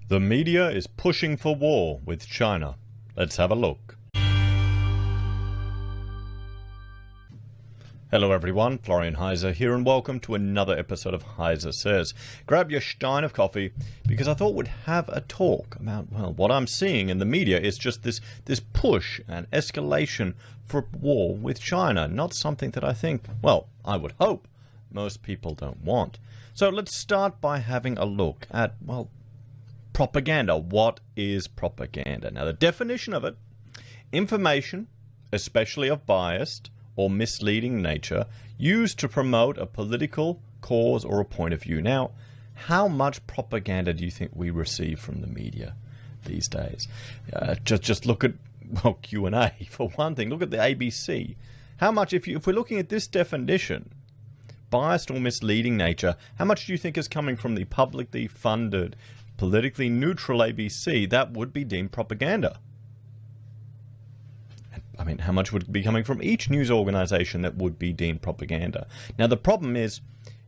The media is pushing for war with China. Let's have a look. Hello everyone, Florian.Heise here, and welcome to another episode of HeiseSays. Grab your stein of coffee, because I thought we'd have a talk about, well, what I'm seeing in the media is just this push and escalation for war with China. Not something that I think, well, I would hope most people don't want. So let's start by having a look at, well, propaganda. What is propaganda? Now, the definition of it: information, especially of biased or misleading nature, used to promote a political cause or a point of view. Now, how much propaganda do you think we receive from the media these days? Just look at, well, Q&A for one thing. Look at the ABC. How much, if we're looking at this definition, biased or misleading nature, how much do you think is coming from the publicly funded, politically neutral ABC that would be deemed propaganda? I mean, how much would be coming from each news organization that would be deemed propaganda? Now, the problem is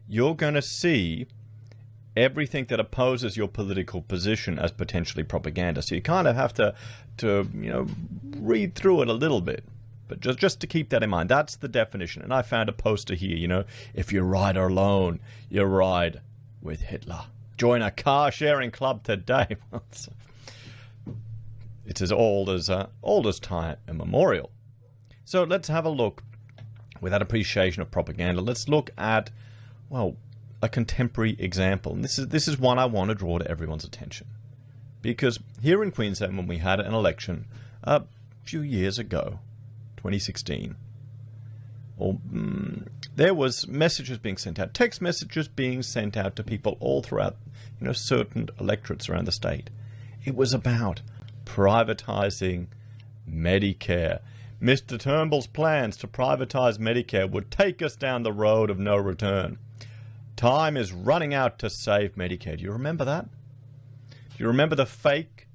you're going to see everything that opposes your political position as potentially propaganda. So you kind of have to read through it a little bit. But just to keep that in mind, that's the definition. And I found a poster here, if you ride alone, you ride with Hitler. Join a car-sharing club today. It's as old as time immemorial. So let's have a look, with that appreciation of propaganda, let's look at, well, a contemporary example. And this is one I want to draw to everyone's attention. Because here in Queensland, when we had an election a few years ago, 2016, there was messages being sent out, text messages being sent out to people all throughout, certain electorates around the state. It was about privatizing Medicare. Mr. Turnbull's plans to privatize Medicare would take us down the road of no return. Time is running out to save Medicare. Do you remember that? Do you remember the fake?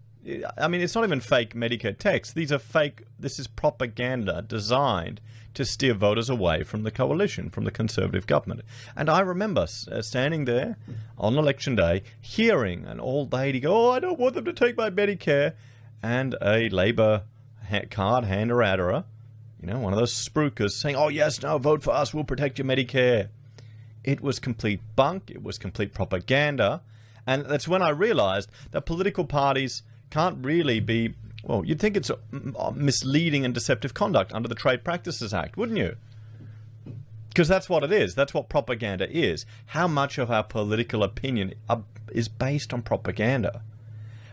I mean, it's not even fake Medicare text. These are fake. This is propaganda designed to steer voters away from the coalition, from the Conservative government. And I remember standing there on election day, hearing an old lady go, "Oh, I don't want them to take my Medicare," and a Labour card hander at her, one of those spruikers, saying, "Oh yes, no, vote for us, we'll protect your Medicare." It was complete bunk. It was complete propaganda. And that's when I realized that political parties can't really be, well, you'd think it's misleading and deceptive conduct under the Trade Practices Act, wouldn't you? Because that's what it is. That's what propaganda is. How much of our political opinion is based on propaganda?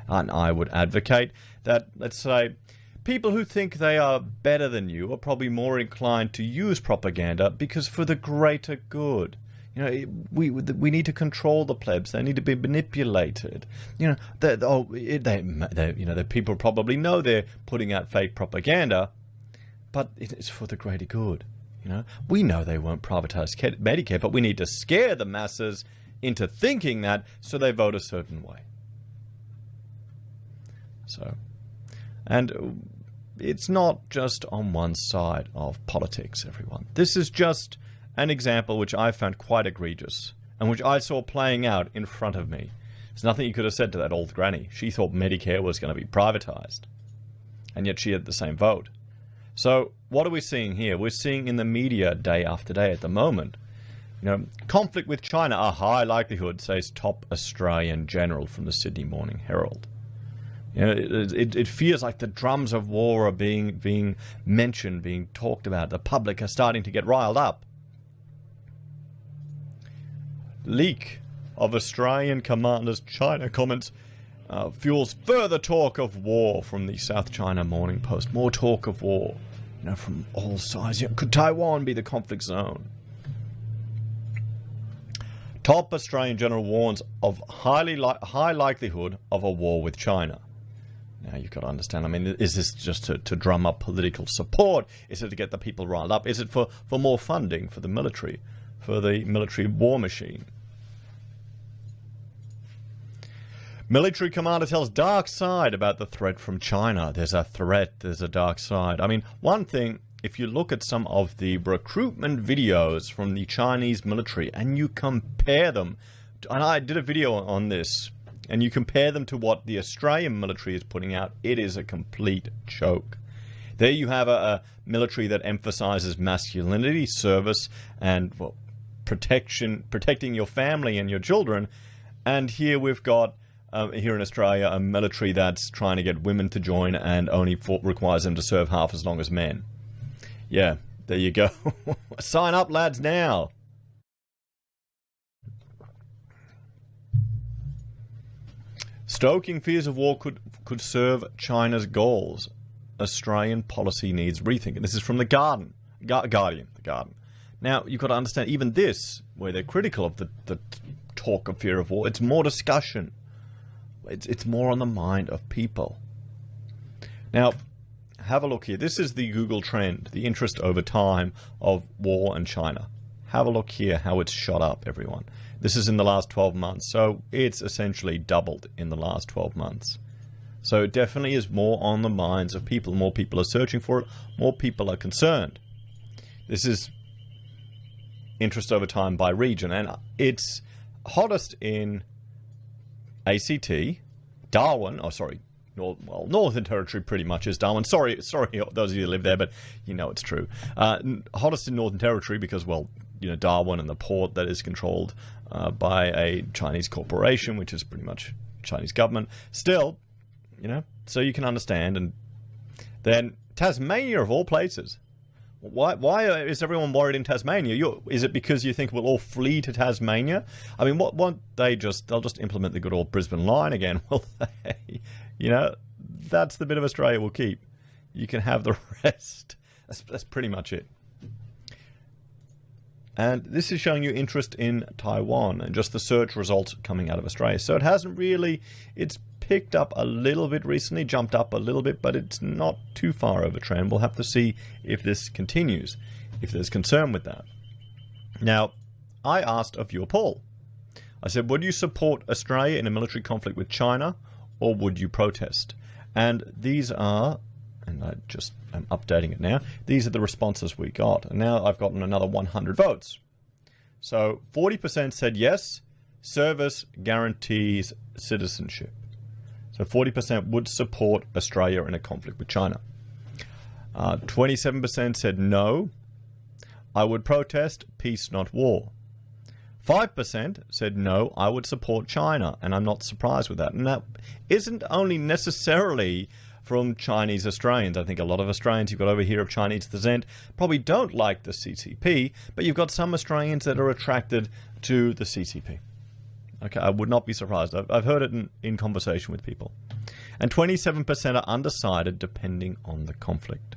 And I would advocate that, let's say, people who think they are better than you are probably more inclined to use propaganda because for the greater good. We need to control the plebs. They need to be manipulated. The people probably know they're putting out fake propaganda, but it's for the greater good. We know they won't privatize Medicare, but we need to scare the masses into thinking that, so they vote a certain way. And it's not just on one side of politics, everyone. This is just an example which I found quite egregious, and which I saw playing out in front of me. There's nothing you could have said to that old granny. She thought Medicare was going to be privatized, and yet she had the same vote. So what are we seeing here? We're seeing in the media day after day at the moment, conflict with China, a high likelihood, says top Australian general from the Sydney Morning Herald. It feels like the drums of war are being mentioned, being talked about. The public are starting to get riled up. Leak of Australian commander's China comments fuels further talk of war from the South China Morning Post. More talk of war, from all sides. Could Taiwan be the conflict zone? Top Australian general warns of high likelihood of a war with China. Now, you've got to understand, I mean, is this just to drum up political support? Is it to get the people riled up? Is it for more funding for the military? For the military war machine? Military commander tells dark side about the threat from China. There's a threat, there's a dark side. I mean, one thing, if you look at some of the recruitment videos from the Chinese military and you compare them, and I did a video on this and you compare them to what the Australian military is putting out, it is a complete joke. There you have a military that emphasizes masculinity, service, and protecting your family and your children. And here we've got, here in Australia, a military that's trying to get women to join and only requires them to serve half as long as men. Yeah, there you go. Sign up, lads, now. Stoking fears of war could serve China's goals. Australian policy needs rethink. And this is from the Guardian. Now, you've got to understand, even this, where they're critical of the talk of fear of war, it's more discussion. It's more on the mind of people. Now, have a look here. This is the Google trend, the interest over time of war and China. Have a look here how it's shot up, everyone. This is in the last 12 months, so it's essentially doubled in the last 12 months. So it definitely is more on the minds of people. More people are searching for it. More people are concerned. This is interest over time by region, and it's hottest in ACT, Darwin, Northern Territory pretty much is Darwin. Sorry, those of you who live there, but you know it's true. Hottest in Northern Territory because, Darwin and the port that is controlled by a Chinese corporation, which is pretty much Chinese government. Still, so you can understand. And then Tasmania, of all places. Why is everyone worried in Tasmania? Is it because you think we'll all flee to Tasmania? I mean, they'll just implement the good old Brisbane line again, will they? That's the bit of Australia we'll keep. You can have the rest. That's pretty much it. And this is showing you interest in Taiwan and just the search results coming out of Australia. So it hasn't really, it's picked up a little bit recently, jumped up a little bit, but it's not too far over trend. We'll have to see if this continues, if there's concern with that. Now, I asked a viewer poll. I said, would you support Australia in a military conflict with China, or would you protest? And these are, and I'm updating it now, these are the responses we got. And now I've gotten another 100 votes. So 40% said yes, service guarantees citizenship. So 40% would support Australia in a conflict with China. 27% said no, I would protest, peace not war. 5% said no, I would support China, and I'm not surprised with that. And that isn't only necessarily from Chinese Australians. I think a lot of Australians you've got over here of Chinese descent probably don't like the CCP, but you've got some Australians that are attracted to the CCP. Okay, I would not be surprised. I've heard it in conversation with people. And 27% are undecided depending on the conflict.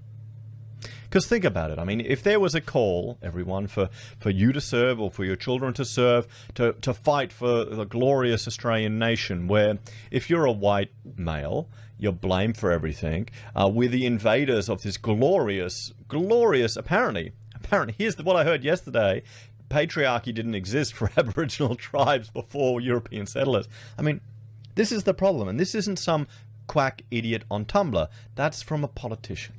Because think about it. I mean, if there was a call, everyone, for you to serve or for your children to serve, to fight for the glorious Australian nation, where if you're a white male, you're blamed for everything. We're the invaders of this glorious, apparently, here's what I heard yesterday. Patriarchy didn't exist for Aboriginal tribes before European settlers. I mean, this is the problem. And this isn't some quack idiot on Tumblr. That's from a politician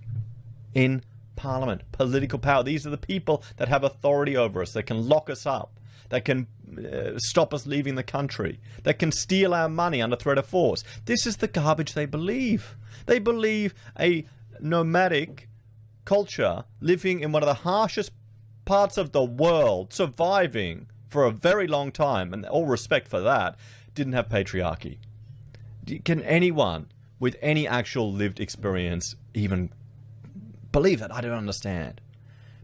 in Parliament, political power. These are the people that have authority over us, that can lock us up, that can stop us leaving the country, that can steal our money under threat of force. This is the garbage they believe. They believe a nomadic culture living in one of the harshest parts of the world, surviving for a very long time, and all respect for that, didn't have patriarchy. Can anyone with any actual lived experience even believe that? I don't understand.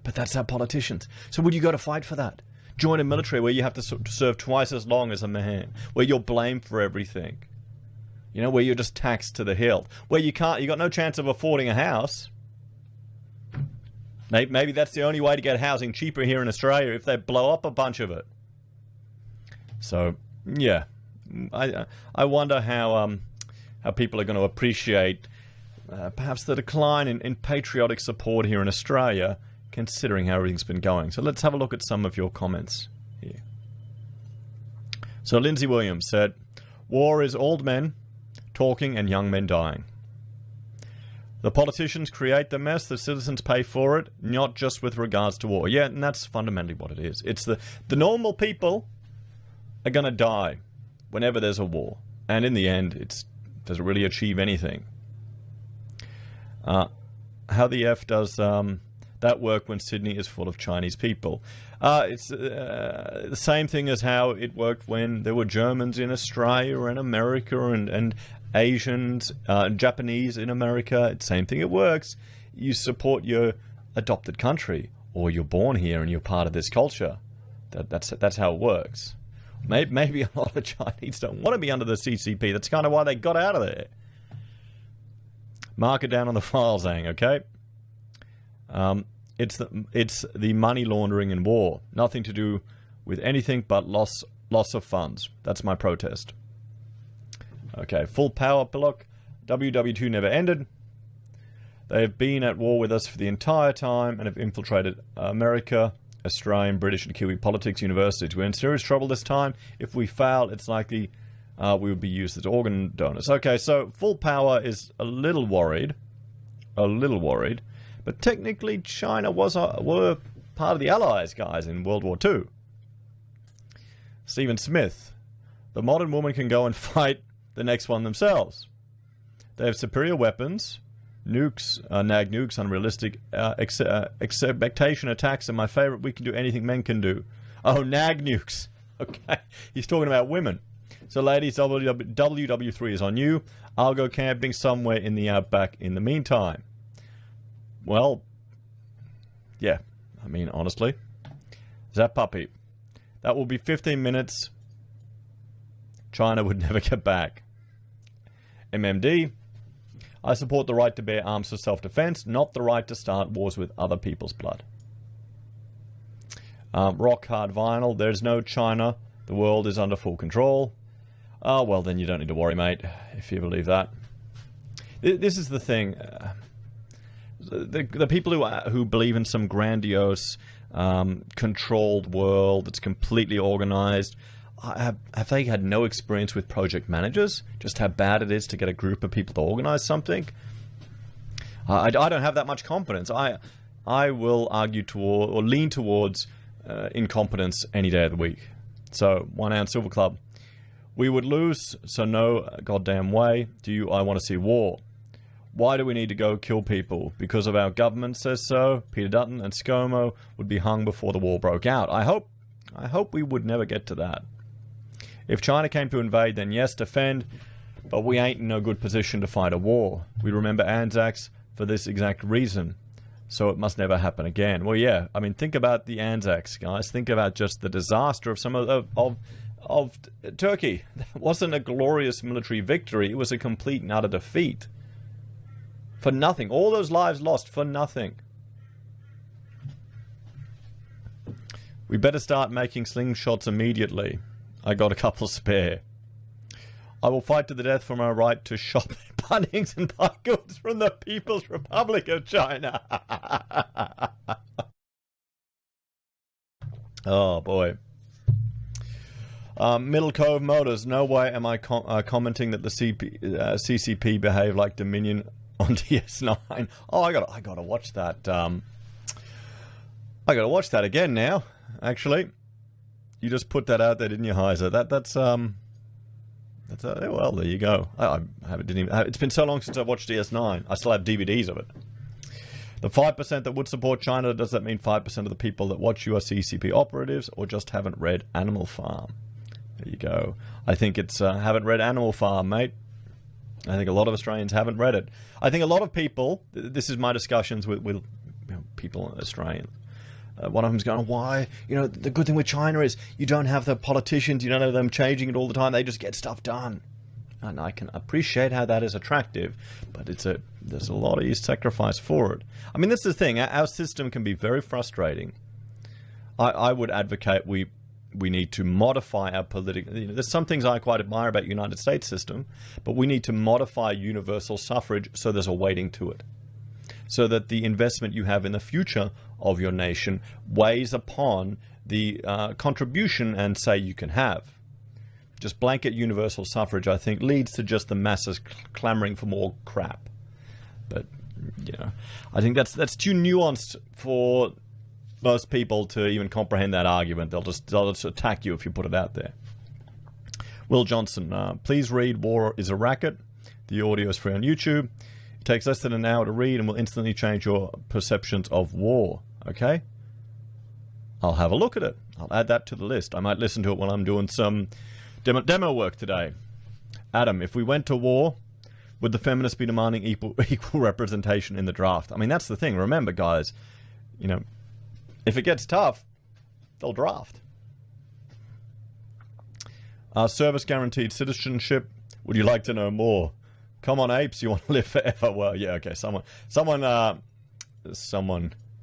But that's our politicians. So would you go to fight for that? Join a military where you have to serve twice as long as a man, where you're blamed for everything, where you're just taxed to the hilt, where you got no chance of affording a house. Maybe that's the only way to get housing cheaper here in Australia, if they blow up a bunch of it. So, yeah, I wonder how people are going to appreciate perhaps the decline in patriotic support here in Australia, considering how everything's been going. So let's have a look at some of your comments here. So Lindsay Williams said, war is old men talking and young men dying. The politicians create the mess, the citizens pay for it, not just with regards to war. Yeah, and that's fundamentally what it is. It's the normal people are going to die whenever there's a war. And in the end, does it really achieve anything? How the F does that work when Sydney is full of Chinese people? It's the same thing as how it worked when there were Germans in Australia and America and Asians, Japanese in America. It's the same thing. It works. You support your adopted country, or you're born here and you're part of this culture. That's how it works. Maybe a lot of Chinese don't want to be under the CCP. That's kind of why they got out of there. Mark it down on the file, Zhang, okay? It's the money laundering in war. Nothing to do with anything but loss of funds. That's my protest. Okay, full power block. WW2 never ended. They have been at war with us for the entire time and have infiltrated America, Australian, British, and Kiwi politics universities. We're in serious trouble this time. If we fail, it's likely we would be used as organ donors. Okay, so full power is a little worried. But technically, China were part of the Allies, guys, in World War II. Stephen Smith. The modern woman can go and fight the next one themselves. They have superior weapons. Nukes, nag nukes, unrealistic expectation attacks are my favorite. We can do anything men can do. Oh, nag nukes. Okay, he's talking about women. So, ladies, WW3 is on you. I'll go camping somewhere in the outback in the meantime. Well, yeah, I mean, honestly, that puppy. That will be 15 minutes. China would never get back. MMD. I support the right to bear arms for self-defense, not the right to start wars with other people's blood. Rock hard vinyl. There's no China. The world is under full control. Oh, well, then you don't need to worry, mate, if you believe that. This is the thing. The people who believe in some grandiose, controlled world that's completely organized, have they had no experience with project managers? Just how bad it is to get a group of people to organize something? I don't have that much confidence. I will argue toward or lean towards incompetence any day of the week. So, 1 ounce Silver Club. We would lose, so no goddamn way I want to see war. Why do we need to go kill people? Because of our government says so. Peter Dutton and ScoMo would be hung before the war broke out. I hope we would never get to that. If China came to invade, then yes, defend, but we ain't in no good position to fight a war. We remember Anzacs for this exact reason, so it must never happen again. Well, yeah, I mean, think about the Anzacs, guys. Think about just the disaster of some of Turkey. That wasn't a glorious military victory. It was a complete and utter defeat. For nothing. All those lives lost for nothing. We better start making slingshots immediately. I got a couple spare. I will fight to the death for my right to shop at Bunnings and buy goods from the People's Republic of China. Oh, boy. Middle Cove Motors. No way am I commenting that the CCP behave like Dominion on DS9. Oh, I gotta watch that. I gotta watch that again now. Actually, you just put that out there, didn't you, Heise? That's well, there you go. It's been so long since I've watched DS9. I still have DVDs of it. The 5% that would support China, does that mean 5% of the people that watch you are CCP operatives or just haven't read Animal Farm? There you go. I think it's haven't read Animal Farm, mate. I think a lot of Australians haven't read it. I think a lot of people, this is my discussions with people in Australia. One of them's going, why? You know, the good thing with China is you don't have the politicians, you don't have them changing it all the time. They just get stuff done. And I can appreciate how that is attractive, but there's a lot of you sacrifice for it. I mean, this is the thing. Our system can be very frustrating. I would advocate we need to modify our political... there's some things I quite admire about the United States system, but we need to modify universal suffrage so there's a weighting to it. So that the investment you have in the future of your nation weighs upon the contribution and say you can have. Just blanket universal suffrage, I think, leads to just the masses clamoring for more crap. But, I think that's too nuanced for most people to even comprehend that argument. They'll just attack you if you put it out there. Will Johnson, please read War is a Racket. The audio is free on YouTube. It takes less than an hour to read and will instantly change your perceptions of war. Okay? I'll have a look at it. I'll add that to the list. I might listen to it while I'm doing some demo work today. Adam, if we went to war, would the feminists be demanding equal representation in the draft? I mean, that's the thing. Remember, guys, you know, if it gets tough, they'll draft. Service guaranteed citizenship. Would you like to know more? Come on, apes, you want to live forever? Well, yeah, okay. Someone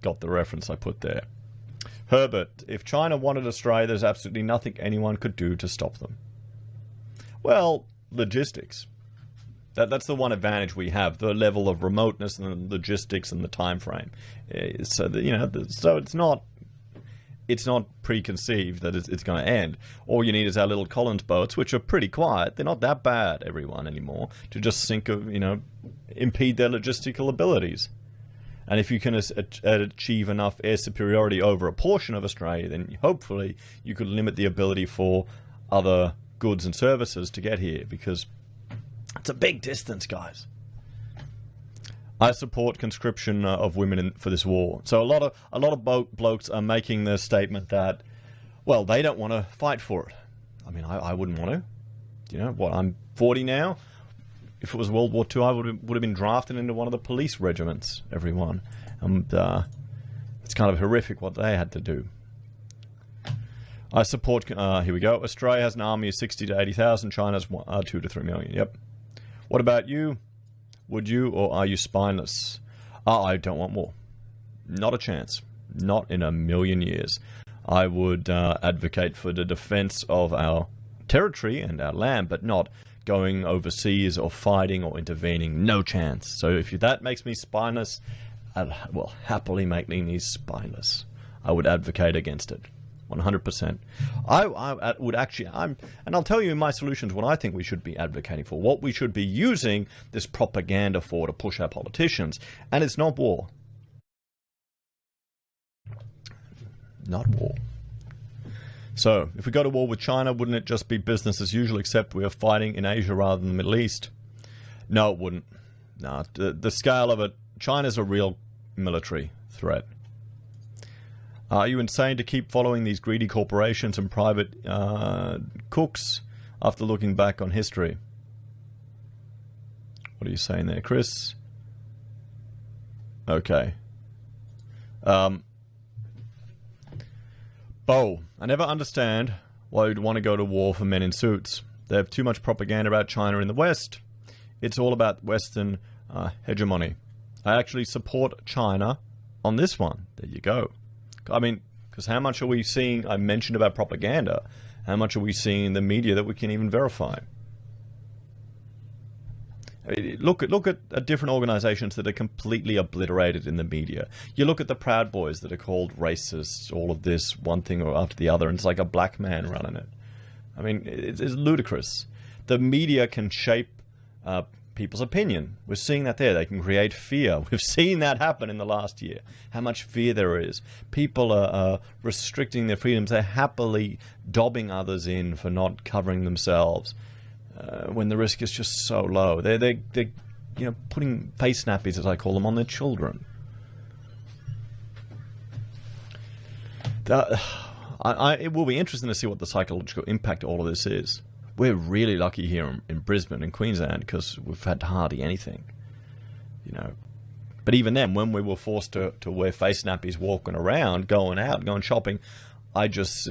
got the reference I put there. Herbert, if China wanted Australia, there's absolutely nothing anyone could do to stop them. Well, logistics. That's the one advantage we have: the level of remoteness and the logistics and the time frame. So that, you know, so it's not preconceived that it's going to end. All you need is our little Collins boats, which are pretty quiet. They're not that bad, everyone, anymore, to just impede their logistical abilities. And if you can achieve enough air superiority over a portion of Australia, then hopefully you could limit the ability for other goods and services to get here, because it's a big distance, guys. I support conscription of women for this war. So a lot of blokes are making the statement that, well, they don't want to fight for it. I mean, I wouldn't want to. You know what? I'm 40 now. If it was World War II, I would have been drafted into one of the police regiments. Everyone, and it's kind of horrific what they had to do. I support. Here we go. Australia has an army of 60 to 80,000. China's 2 to 3 million. Yep. What about you? Would you, or are you spineless? I don't want war. Not a chance. Not in a million years. I would advocate for the defense of our territory and our land, but not going overseas or fighting or intervening. No chance. So if that makes me spineless, well, happily make me spineless. I would advocate against it. 100%. I would actually, and I'll tell you my solutions, what I think we should be advocating for, what we should be using this propaganda for to push our politicians, and it's not war. Not war. So, if we go to war with China, wouldn't it just be business as usual, except we are fighting in Asia rather than the Middle East? No, it wouldn't. No, the scale of it, China's a real military threat. Are you insane to keep following these greedy corporations and private cooks after looking back on history? What are you saying there, Chris? Okay. Bo, I never understand why you'd want to go to war for men in suits. They have too much propaganda about China in the West. It's all about Western hegemony. I actually support China on this one. There you go. I mean, because how much are we seeing? I mentioned about propaganda. How much are we seeing in the media that we can even verify? I mean, look at different organizations that are completely obliterated in the media. You look at the Proud Boys that are called racists, all of this, one thing or after the other, and it's like a black man running it. I mean, it's ludicrous. The media can shape people's opinion. We're seeing that there. They can create fear. We've seen that happen in the last year. How much fear there is. People are restricting their freedoms. They're happily dobbing others in for not covering themselves when the risk is just so low. They're putting face nappies, as I call them, on their children. It will be interesting to see what the psychological impact of all of this is. We're really lucky here in Brisbane and Queensland because we've had hardly anything, But even then, when we were forced to wear face nappies walking around, going shopping, I just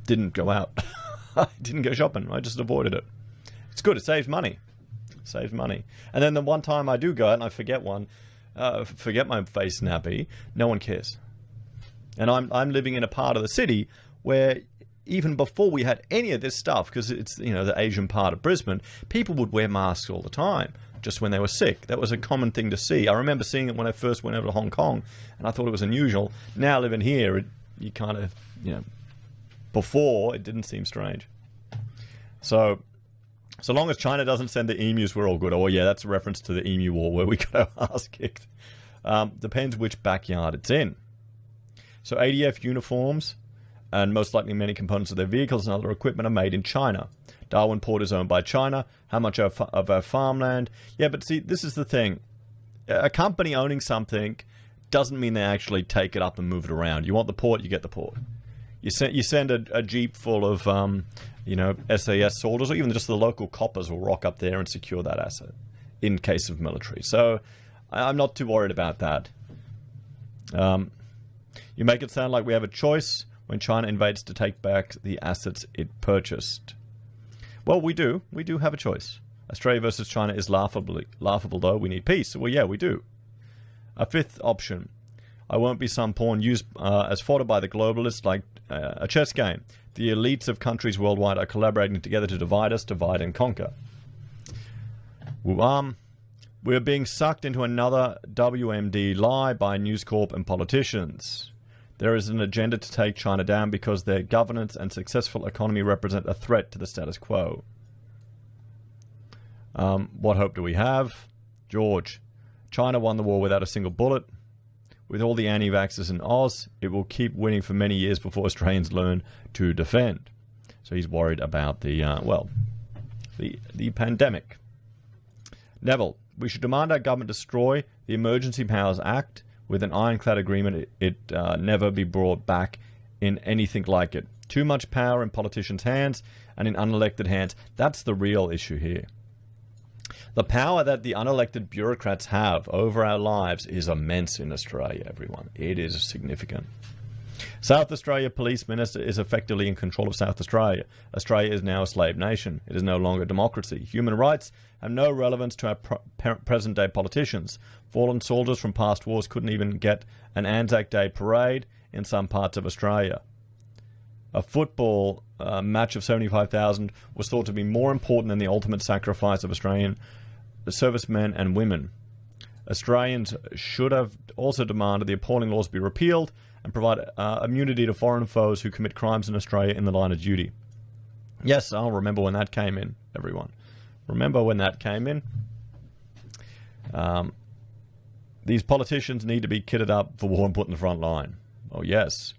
didn't go out. I didn't go shopping. I just avoided it. It's good. It saves money. And then the one time I do go out and I forget my face nappy, no one cares. And I'm living in a part of the city where even before we had any of this stuff, because it's the Asian part of Brisbane, people would wear masks all the time, just when they were sick. That was a common thing to see. I remember seeing it when I first went over to Hong Kong, and I thought it was unusual. Now living here, you kind of, before it didn't seem strange. So long as China doesn't send the emus, we're all good. Oh yeah, that's a reference to the emu war where we got our ass kicked. Depends which backyard it's in. So ADF uniforms and most likely many components of their vehicles and other equipment are made in China. Darwin Port is owned by China. How much of our farmland? Yeah, but see, this is the thing. A company owning something doesn't mean they actually take it up and move it around. You want the port, you get the port. You send a jeep full of, SAS soldiers, or even just the local coppers will rock up there and secure that asset in case of military. So I'm not too worried about that. You make it sound like we have a choice when China invades to take back the assets it purchased. Well, we do. We do have a choice. Australia versus China is laughable, though. We need peace. Well, yeah, we do. A fifth option. I won't be some pawn used as fodder by the globalists like a chess game. The elites of countries worldwide are collaborating together to divide us, divide and conquer. We're being sucked into another WMD lie by News Corp and politicians. There is an agenda to take China down because their governance and successful economy represent a threat to the status quo. What hope do we have? George, China won the war without a single bullet. With all the anti-vaxxers in Oz, it will keep winning for many years before Australians learn to defend. So he's worried about the pandemic. Neville, we should demand our government destroy the Emergency Powers Act with an ironclad agreement it never be brought back in anything like it. Too much power in politicians' hands and in unelected hands. That's the real issue here. The power that the unelected bureaucrats have over our lives is immense in Australia, everyone. It is significant. South Australia Police Minister is effectively in control of South Australia. Australia is now a slave nation. It is no longer a democracy. Human rights have no relevance to our present-day politicians. Fallen soldiers from past wars couldn't even get an Anzac Day parade in some parts of Australia. A football match of 75,000 was thought to be more important than the ultimate sacrifice of Australian servicemen and women. Australians should have also demanded the appalling laws be repealed and provide immunity to foreign foes who commit crimes in Australia in the line of duty. Yes, I'll remember when that came in, everyone. Remember when that came in? These politicians need to be kitted up for war and put in the front line. Oh, yes.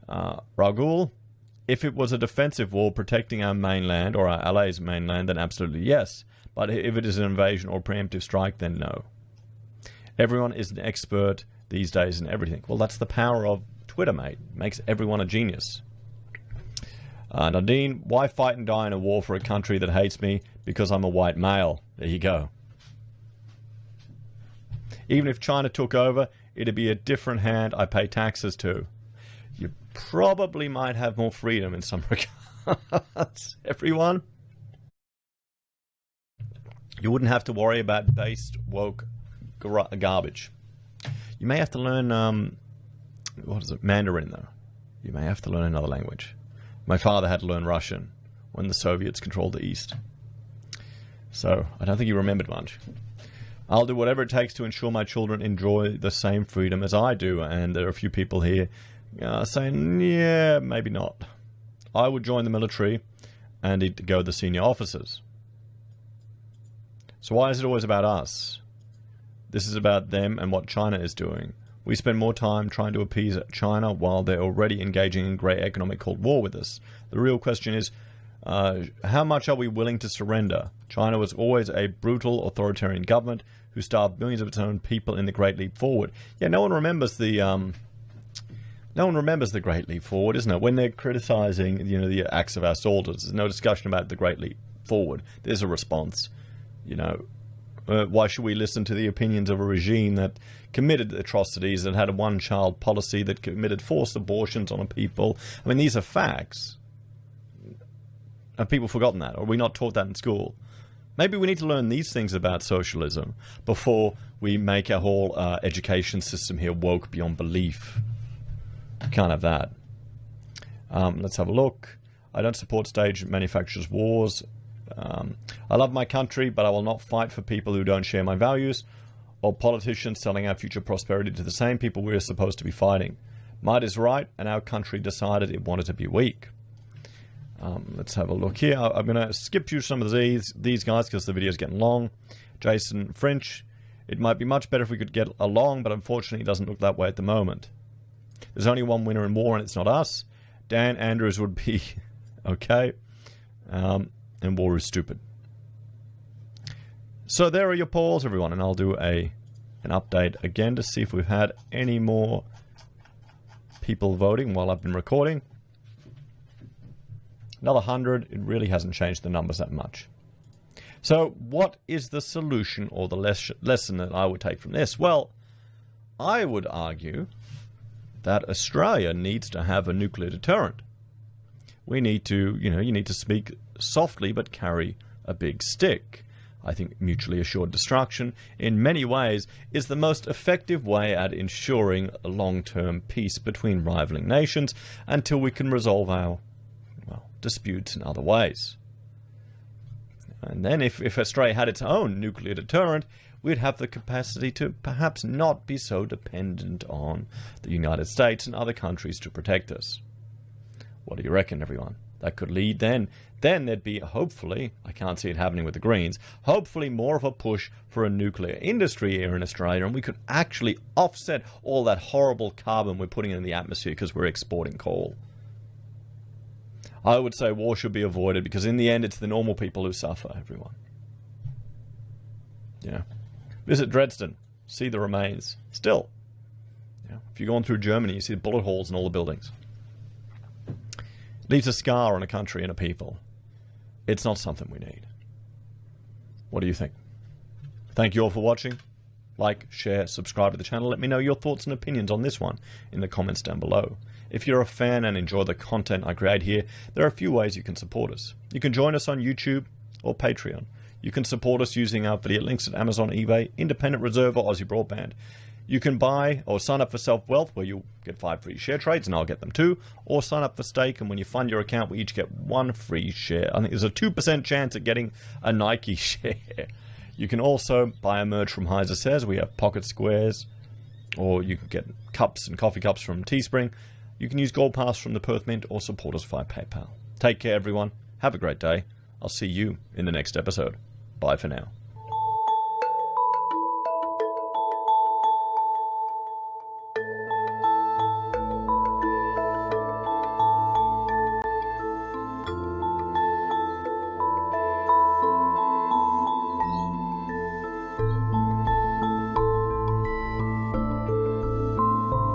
Rahul, if it was a defensive war protecting our mainland or our allies' mainland, then absolutely yes. But if it is an invasion or preemptive strike, then no. Everyone is an expert these days in everything. Well, that's the power of Twitter, mate. It makes everyone a genius. Nadine, why fight and die in a war for a country that hates me because I'm a white male? There you go. Even if China took over, it'd be a different hand I pay taxes to. You probably might have more freedom in some regards, everyone. You wouldn't have to worry about based woke garbage. You may have to learn, Mandarin, though. You may have to learn another language. My father had to learn Russian when the Soviets controlled the East. So, I don't think he remembered much. I'll do whatever it takes to ensure my children enjoy the same freedom as I do. And there are a few people here saying, yeah, maybe not. I would join the military and need to go to the senior officers. So why is it always about us? This is about them and what China is doing. We spend more time trying to appease China while they're already engaging in great economic Cold War with us. The real question is, how much are we willing to surrender? China was always a brutal authoritarian government who starved millions of its own people in the Great Leap Forward. Yeah, no one remembers the Great Leap Forward, isn't it? When they're criticizing, the acts of our soldiers, there's no discussion about the Great Leap Forward. There's a response. Why should we listen to the opinions of a regime that committed atrocities, that had a one-child policy, that committed forced abortions on people? I mean, these are facts. Have people forgotten that? Or are we not taught that in school? Maybe we need to learn these things about socialism before we make our whole education system here woke beyond belief. Can't have that. Let's have a look. I don't support stage manufacturers' wars. I love my country, but I will not fight for people who don't share my values, or politicians selling our future prosperity to the same people we are supposed to be fighting. Might is right, and our country decided it wanted to be weak. Let's have a look here. I'm going to skip through some of these guys because the video is getting long. Jason French, it might be much better if we could get along, but unfortunately it doesn't look that way at the moment. There's only one winner in war, and it's not us. Dan Andrews would be okay. And war is stupid. So there are your polls, everyone, and I'll do an update again to see if we've had any more people voting while I've been recording. Another 100. It really hasn't changed the numbers that much. So what is the solution or the lesson that I would take from this? Well, I would argue that Australia needs to have a nuclear deterrent. We need to, you need to speak softly but carry a big stick. I think mutually assured destruction, in many ways, is the most effective way at ensuring a long-term peace between rivaling nations until we can resolve our, disputes in other ways. And then if Australia had its own nuclear deterrent, we'd have the capacity to perhaps not be so dependent on the United States and other countries to protect us. What do you reckon, everyone? That could lead then there'd be, hopefully, I can't see it happening with the Greens, hopefully more of a push for a nuclear industry here in Australia, and we could actually offset all that horrible carbon we're putting in the atmosphere because we're exporting coal. I would say war should be avoided because in the end it's the normal people who suffer, everyone. Visit Dresden, see the remains. Still, if you're going through Germany, you see the bullet holes in all the buildings. It leaves a scar on a country and a people. It's not something we need. What do you think? Thank you all for watching. Like, share, subscribe to the channel. Let me know your thoughts and opinions on this one in the comments down below. If you're a fan and enjoy the content I create here, there are a few ways you can support us. You can join us on YouTube or Patreon. You can support us using our affiliate links at Amazon, eBay, Independent Reserve, or AussieBroadband. You can buy or sign up for SelfWealth, where you'll get 5 free share trades, and I'll get them too. Or sign up for Stake, and when you fund your account, we each get 1 free share. I think there's a 2% chance at getting a Nike share. You can also buy a merch from HeiseSays. We have pocket squares, or you can get cups and coffee cups from Teespring. You can use Gold Pass from the Perth Mint or support us via PayPal. Take care, everyone. Have a great day. I'll see you in the next episode. Bye for now.